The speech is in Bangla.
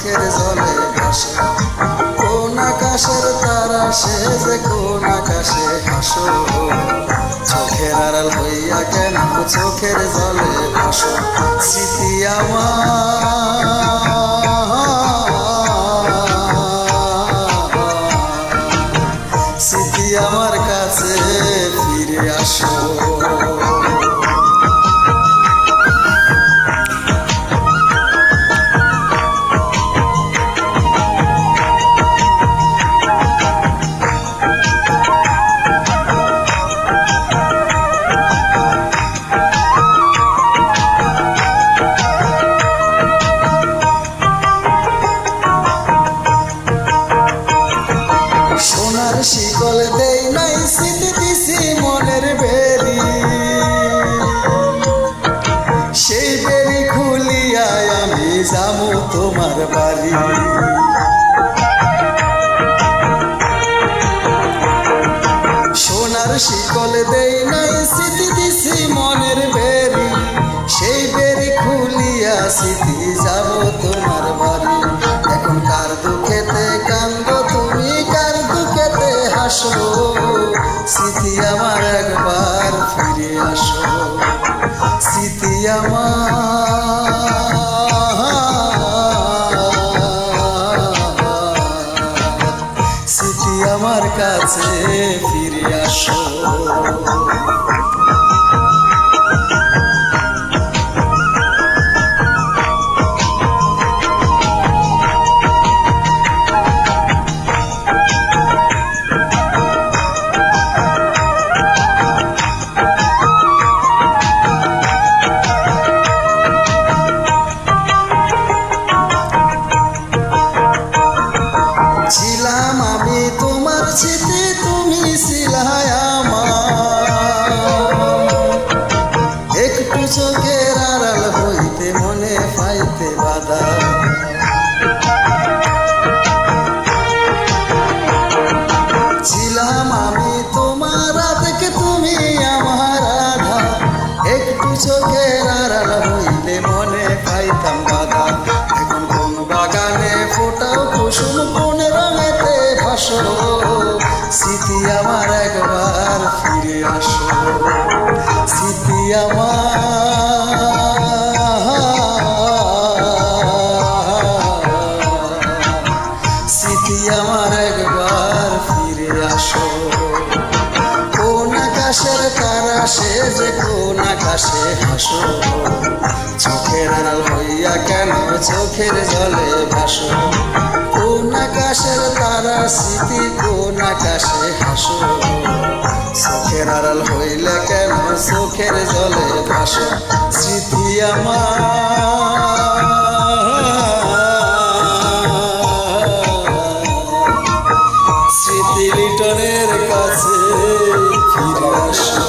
চোখের জলে ভাসে। কোন আকাশের তারা সে যে কোন আকাশে হাসো, চোখের আড়াল হইয়া কেন চোখের জলে ভাসো। স্মৃতি স্মৃতি আমার কাছে ফিরে আসো। সোনার শিকল দেই নাই স্মৃতি দিছি মনের বেরি, সেই বেরি খুলিয়া আমি যাবো তোমার বাড়ি। সোনার শিকল দেই নাই স্মৃতি দিছি মনের বেরি, সেই বেরি খুলিয়া স্মৃতি যাবো তোমার বাড়ি। এখন কার দুঃখেতে কান্দো তুমি, কার দুঃখেতে হাসো, স্মৃতি আমার একবার ফিরে আসো। স্মৃতি স্মৃতি আমার কাছে ফিরে আসো। ছিলাম আমি তোমার স্মৃতি, তুমি ছিলাই আমার, একটু চোখের আড়াল হইতে মনে পাইতে বাধা। ছিলাম আমি তোমার আধেকে তুমি আমার আধা, একটু চোখের আড়াল হইলে মনে পাইতাম বাধা। এখন কোন বাগানে ফোটাও কুসুম কোন রঙেতে ভাসো, স্মৃতি আমার একবার ফিরে আসো। স্মৃতি স্মৃতি আমার একবার ফিরে আসো। কোন আকাশের তারা সে যে কোন আকাশে হাসো, চোখের আড়াল হইয়া কেন চোখের জলে ভাসো। কোন আকাশের তারা স্মৃতি কোন আকাশে হাসো, চোখের আড়াল হইলে কেন চোখের জলে ভাসো। স্মৃতি স্মৃতি লিটনের কাছে ফিরে আসো।